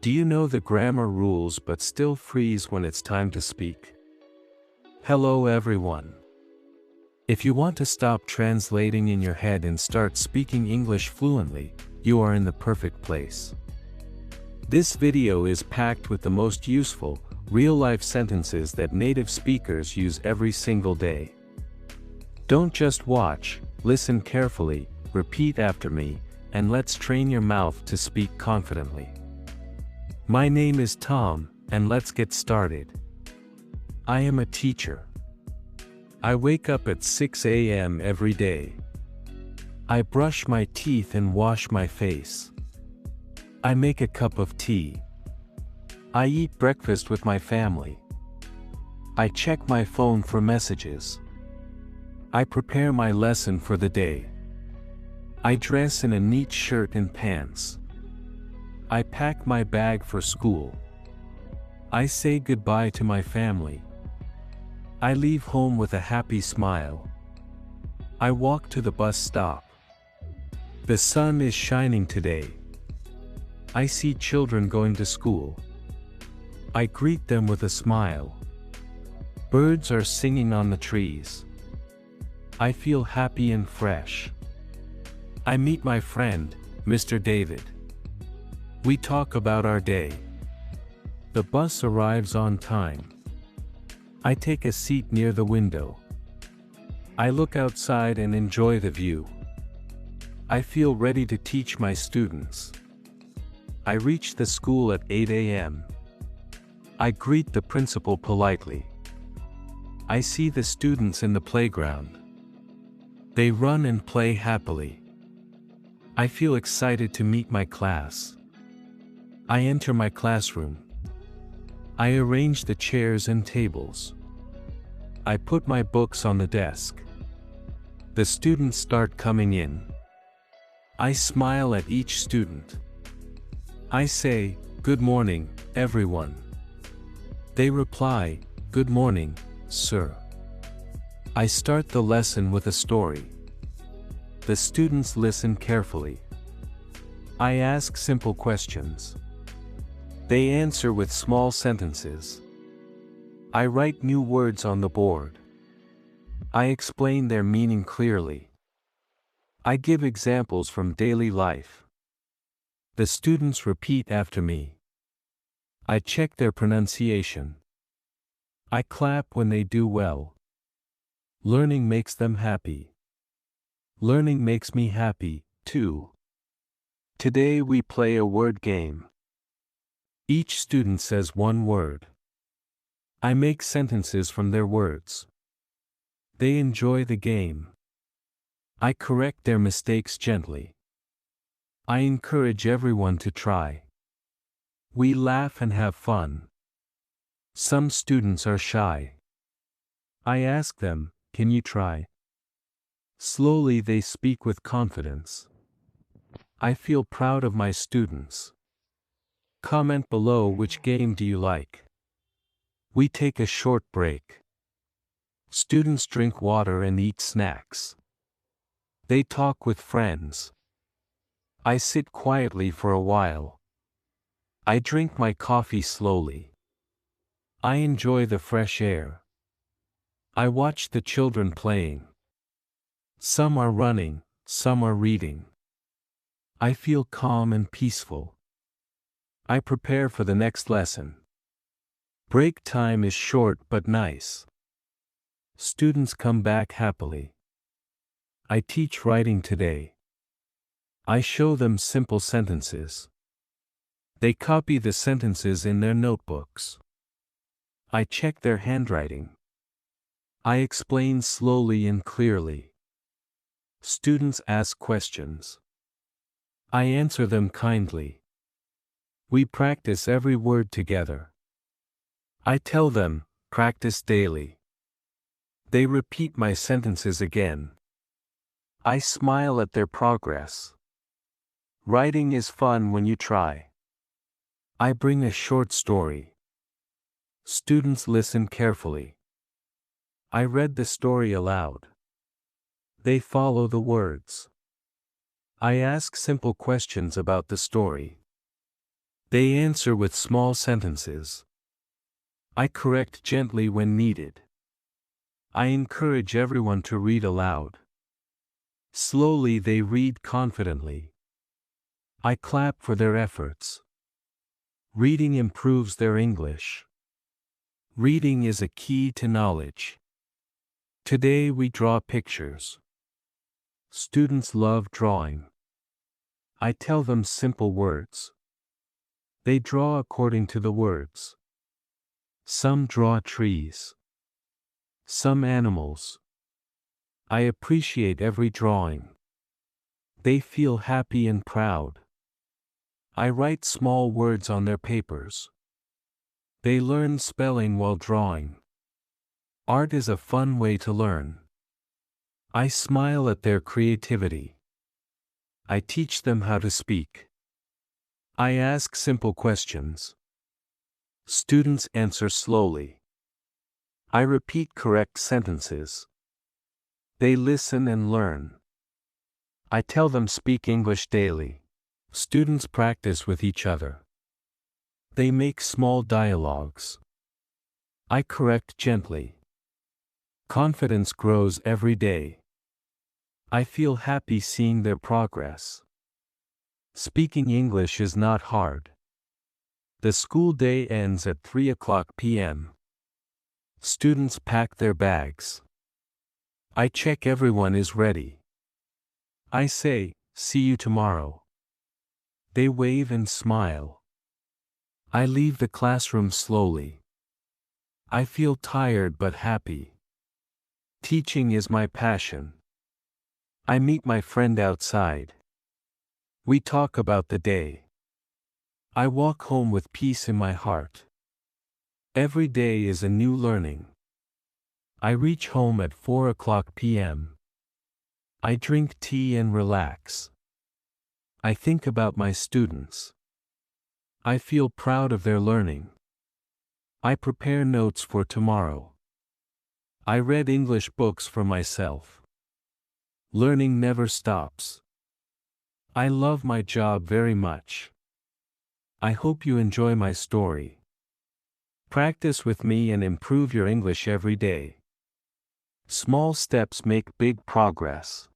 Do you know the grammar rules but still freeze when it's time to speak? Hello everyone. If you want to stop translating in your head and start speaking English fluently, you are in the perfect place. This video is packed with the most useful, real-life sentences that native speakers use every single day. Don't just watch, listen carefully, repeat after me, and let's train your mouth to speak confidently. My name is Tom, and let's get started. I am a teacher. I wake up at 6 a.m. every day. I brush my teeth and wash my face. I make a cup of tea. I eat breakfast with my family. I check my phone for messages. I prepare my lesson for the day. I dress in a neat shirt and pants. I pack my bag for school. I say goodbye to my family. I leave home with a happy smile. I walk to the bus stop. The sun is shining today. I see children going to school. I greet them with a smile. Birds are singing on the trees. I feel happy and fresh. I meet my friend, Mr. David. We talk about our day. The bus arrives on time. I take a seat near the window. I look outside and enjoy the view. I feel ready to teach my students. I reach the school at 8 a.m. I greet the principal politely. I see the students in the playground. They run and play happily. I feel excited to meet my class. I enter my classroom. I arrange the chairs and tables. I put my books on the desk. The students start coming in. I smile at each student. I say, "Good morning, everyone." They reply, "Good morning, sir." I start the lesson with a story. The students listen carefully. I ask simple questions. They answer with small sentences. I write new words on the board. I explain their meaning clearly. I give examples from daily life. The students repeat after me. I check their pronunciation. I clap when they do well. Learning makes them happy. Learning makes me happy, too. Today we play a word game. Each student says one word. I make sentences from their words. They enjoy the game. I correct their mistakes gently. I encourage everyone to try. We laugh and have fun. Some students are shy. I ask them, "Can you try?" Slowly they speak with confidence. I feel proud of my students. Comment below which game do you like. We take a short break. Students drink water and eat snacks. They talk with friends. I sit quietly for a while. I drink my coffee slowly. I enjoy the fresh air. I watch the children playing. Some are running, some are reading. I feel calm and peaceful. I prepare for the next lesson. Break time is short but nice. Students come back happily. I teach writing today. I show them simple sentences. They copy the sentences in their notebooks. I check their handwriting. I explain slowly and clearly. Students ask questions. I answer them kindly. We practice every word together. I tell them, "Practice daily." They repeat my sentences again. I smile at their progress. Writing is fun when you try. I bring a short story. Students listen carefully. I read the story aloud. They follow the words. I ask simple questions about the story. They answer with small sentences. I correct gently when needed. I encourage everyone to read aloud. Slowly they read confidently. I clap for their efforts. Reading improves their English. Reading is a key to knowledge. Today we draw pictures. Students love drawing. I tell them simple words. They draw according to the words. Some draw trees. Some animals. I appreciate every drawing. They feel happy and proud. I write small words on their papers. They learn spelling while drawing. Art is a fun way to learn. I smile at their creativity. I teach them how to speak. I ask simple questions. Students answer slowly. I repeat correct sentences. They listen and learn. I tell them speak English daily. Students practice with each other. They make small dialogues. I correct gently. Confidence grows every day. I feel happy seeing their progress. Speaking English is not hard. The school day ends at 3 p.m. Students pack their bags. I check everyone is ready. I say, see you tomorrow. They wave and smile. I leave the classroom slowly. I feel tired but happy. Teaching is my passion. I meet my friend outside. We talk about the day. I walk home with peace in my heart. Every day is a new learning. I reach home at 4 p.m. I drink tea and relax. I think about my students. I feel proud of their learning. I prepare notes for tomorrow. I read English books for myself. Learning never stops. I love my job very much. I hope you enjoy my story. Practice with me and improve your English every day. Small steps make big progress.